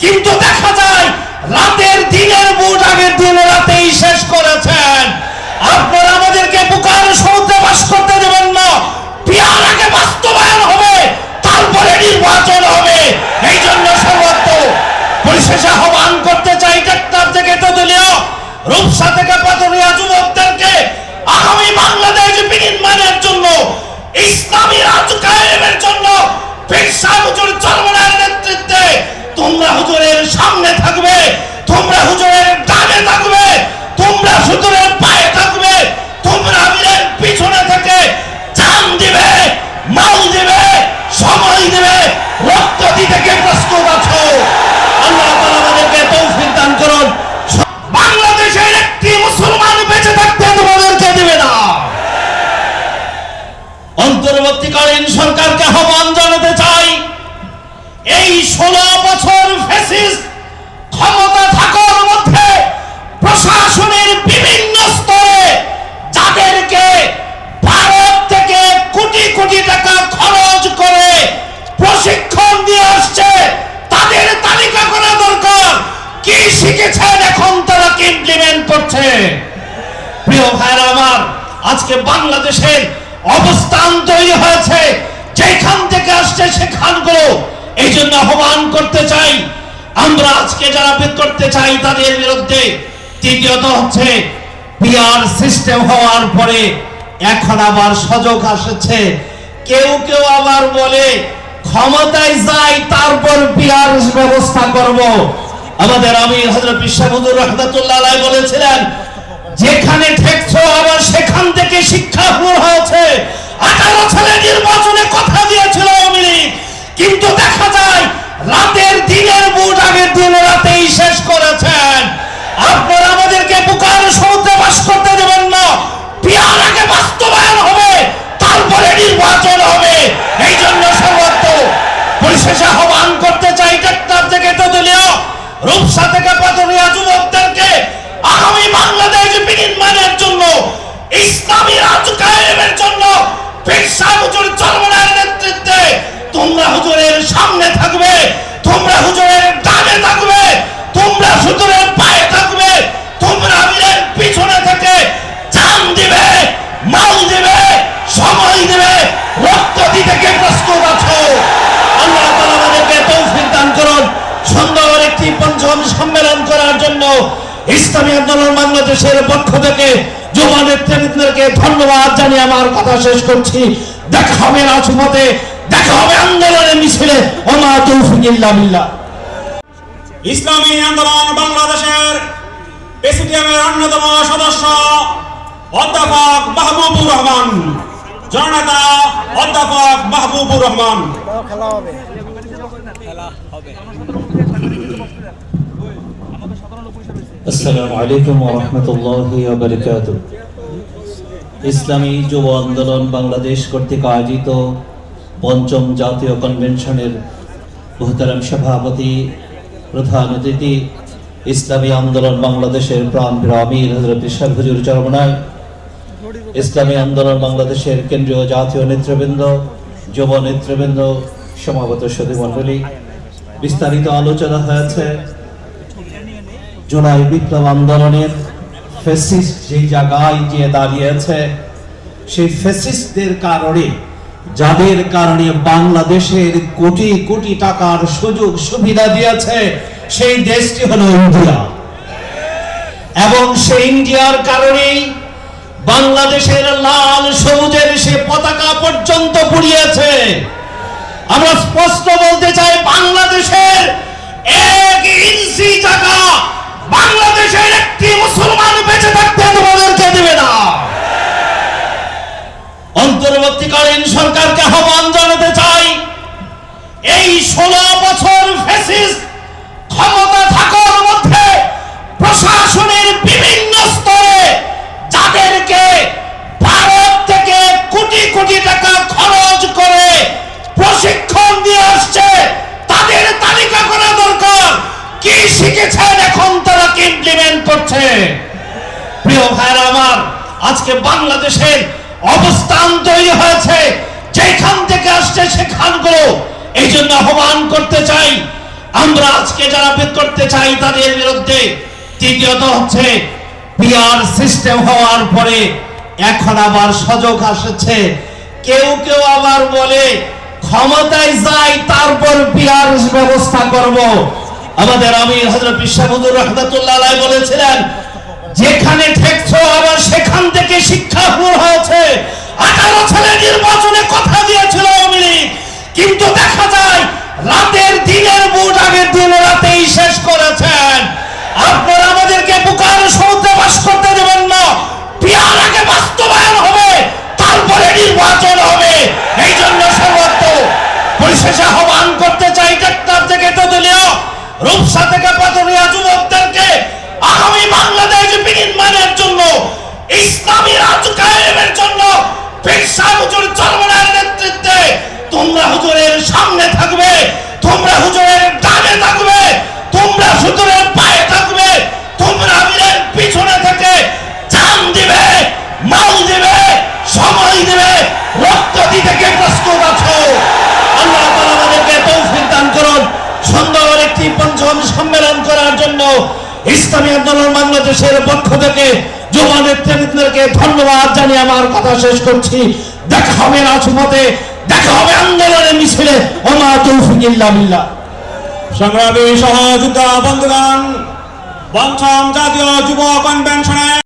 কিন্তু দেখা যায় রাতের দিনের বুট আগের দিন রাতেই শেষ করেছেন। আপনারা আমাদেরকে বুকার সমুদ্রে বাস করতে দেবেন না। পিয়ার আগে বাস্তবায়ন হবে, তারপরে নির্বাচন হবে। এই জন্য সর্বত্র পরিশেষে আহ্বান করতে চাই টেকনাফ থেকে তেতুলিয়া, রূপসা থেকে পাতুরিয়া যুবকদেরকে আগামী বাংলাদেশ বিনির্মাণের জন্য, ইসলামী রাজ কায়েমের জন্য পীর সাহেব হুজুর চরমনার নেতৃত্বে তোমরা হুজুরের সামনে থাকবে, তোমরা হুজুরের ডানে থাকবে, তোমরা হুজুরের পায়ে থাকবে, তোমরা আমিরের পিছনে থেকে জান দিবে, মাল দিবে, সময় দিবে, রক্ত দিতে কে প্রস্তুত আছো? আল্লাহ তাআলা আমাদেরকে তৌফিক দান করুন। বাংলাদেশের একটি মুসলমান বেঁচে থাকতে তোমাদেরকে দিবে না। অন্তর্বর্তীকালীন সরকারকে আহ্বান জানাতে চাই, এই 16 বছর ফ্যাসিস্ট ক্ষমতা থাকার মধ্যে প্রশাসনের বিভিন্ন স্তরে যাদেরকে ভারত থেকে কোটি কোটি টাকা খরচ করে প্রশিক্ষণ দিয়ে আসছে, তাদের তালিকা করা দরকার। কি শিখেছেন, এখন তারা কি ইমপ্লিমেন্ট করছে? প্রিয় ভাইরা আমার, আজকে বাংলাদেশের অবস্থান তৈরি হয়েছে, যেখান থেকে আসছে সেখানগুলো। এই জন্য আহ্বান করতে চাই, আমরা আজকে যারা করতে চাই তাদের বিরুদ্ধে। তৃতীয়ত হচ্ছে পিআর সিস্টেম হওয়ার পরে এখন আবার সুযোগ আসছে। কেউ কেউ আবার বলে ক্ষমতায় যাই তারপর পিআর ব্যবস্থা করব। আমাদের আমির হযরত পীর সাহেব হুজুর রাহমাতুল্লাহ আলাইহি বলেছিলেন, যেখানে ঠেকছো আবার সেখান থেকে শিক্ষা শুরু হয়েছে। 18 সালে নির্বাচনে কথা দিয়েছিল আওয়ামী লীগ, কিন্তু দেখা যায় রাতের দিনের বুট আগের দিন রাতেই শেষ করেছেন। আপনারা আমাদেরকে বুকার সমুদ্রে বাস করতে দেবেন না। পিয়ার আগে বাস্তবায়ন হবে, তারপরে নির্বাচন হবে। এই জন্য সর্বত্র পরিশেষে আহ্বান করতে চাই টেকনাফ থেকে তেতুলিয়া, রূপসা থেকে পাতুরিয়া যুবকদেরকে আগামী বাংলাদেশ বিনির্মাণের জন্য, ইসলামী রাজ কায়েমের জন্য পীর সাহেব হুজুর চরমনার নেতৃত্বে তোমরা হুজুরের সামনে থাকবে, তোমরা হুজুরের ডানে থাকবে, তোমরা হুজুরের পায়ে থাকবে, তোমরা আমিরের পিছনে থেকে জান দিবে, মাল দিবে, সময় দিবে, রক্ত দিতে কে প্রস্তুত আছো? আল্লাহ তাআলা আমাদেরকে তৌফিক দান করুন। সুন্দর একটি পঞ্চম সম্মেলন করার জন্য ইসলামী আন্দোলন বাংলাদেশের পক্ষ থেকে যুব নেতৃবৃন্দকে ধন্যবাদ জানিয়ে আমার কথা শেষ করছি। দেখা হবে রাজপথে, দেখা হবে আন্দোলনের মিছিলে। ওমা তৌফিক ইল্লা বিল্লাহ। ইসলামী আন্দোলন বাংলাদেশের প্রেসিডিয়ামের অন্যতম সদস্য অধ্যাপক মাহবুবুর রহমান, জননেতা অধ্যাপক মাহবুবুর রহমান। আসসালামু আলাইকুম ওয়া রাহমাতুল্লাহি ওয়া বারাকাতুহু। ইসলামী যুব আন্দোলন বাংলাদেশ কর্তৃক আয়োজিত পঞ্চম জাতীয় কনভেনশনের মুহতারাম সভাপতি, প্রধান অতিথি, ইসলামী আন্দোলন বাংলাদেশের প্রাণপ্রিয় আমির হযরত পীর সাহেব হুজুর চরমনায়, ইসলামী আন্দোলন বাংলাদেশের কেন্দ্রীয় জাতীয় নেতৃবৃন্দ, যুব নেতৃবৃন্দ, সমাগত সুধীমণ্ডলী, বিস্তারিত আলোচনা হয়েছে জুলাই বিপ্লব আন্দোলনের ফ্যাসিস্ট যেই জায়গায় গিয়ে দাঁড়িয়েছে, সেই ফ্যাসিস্টদের কারণে, যাদের কারণে বাংলাদেশের কোটি কোটি টাকার সুযোগ সুবিধা দিয়েছে, সেই দেশটি হলো ইন্ডিয়া। এবং সেই ইন্ডিয়ার কারণেই বাংলাদেশের লাল সবুজের সে পতাকা পর্যন্ত পুড়িয়েছে। আমরা স্পষ্ট বলতে চাই, বাংলাদেশের 1 ইঞ্চি জায়গা বাংলাদেশের একটি মুসলমান বেঁচে থাকতে তোমাদেরকে দেবে না। অন্তর্বর্তীকালীন সরকারকে আহ্বান জানাতে চাই, এই 16 বছর ফ্যাসিস্ট ক্ষমতা থাকার মধ্যে প্রশাসনের বিভিন্ন স্তরে যাদেরকে ভারত থেকে কোটি কোটি টাকা খরচ করে প্রশিক্ষণ দিয়ে আসছে, তাদের তালিকা করা দরকার। কি শিখেছেন, এখন তারা কি ইমপ্লিমেন্ট করছে? প্রিয় ভাইরা আমার, আজকে বাংলাদেশের অবস্থান তৈরি হয়েছে, যেখান থেকে আসছে সেখানগুলো। এই জন্য আহ্বান করতে চাই, আমরা আজকে যারা করতে চাই তাদের বিরুদ্ধে। তৃতীয়ত হচ্ছে পিআর সিস্টেম হওয়ার পরে এখন আবার সুযোগ আসছে, কেউ কেউ আবার বলে ক্ষমতায় যাই তারপর পিআর ব্যবস্থা করব। আমাদের আমির হযরত পিশা হুজুর রাহমাতুল্লাহ আলাইহি বলেছিলেন, যেখানে ঠেকছো আবার সেখান থেকে শিক্ষা শুরু হয়েছে। 18 সালে নির্বাচনে কথা দিয়েছিল আওয়ামী লীগ, কিন্তু দেখা যায় রাতের দিনের ভোট আগের দিন রাতেই শেষ করেছেন। আপনারা আমাদেরকে বুকার সমুদ্রে বাস করতে দেবেন না। পিআর আগে বাস্তবায়ন হবে, তারপরে নির্বাচন হবে। এই জন্য সর্বত্র পরিশেষে আহ্বান করতে চাই টেকনাফ থেকে তেতুলিয়া, রূপসা থেকে পাতুরিয়া যুবকদেরকে আগামী বাংলাদেশ বিনির্মাণের জন্য, ইসলামী রাষ্ট্র কায়েমের জন্য পীর সাহেব হুজুর চরমনায়ের নেতৃত্বে তোমরা হুজুরের সামনে থাকবে, তোমরা হুজুরের ডানে থাকবে, তোমরা হুজুরের পায়ে থাকবে, তোমরা আমিরের পিছনে থেকে জান দিবে, মাল দিবে, সময় দিবে, রক্ত দিতে কে প্রস্তুত আছো? আল্লাহ তাআলা আমাদেরকে তৌফিক দান করুন সুন্দর একটি পঞ্চম সম্মেলন করার জন্য। ইসলামী আন্দোলন বাংলাদেশের পক্ষ থেকে যুব নেতৃবৃন্দকে ধন্যবাদ জানিয়ে আমার কথা শেষ করছি। দেখা হবে রাজপথে, দেখা হবে আন্দোলনের মিছিলে। ওমা তৌফিক ইল্লা বিল্লাহ। সংগ্রামী সহযোদ্ধা বন্ধুগণ, পঞ্চম জাতীয় যুব কনভেনশনে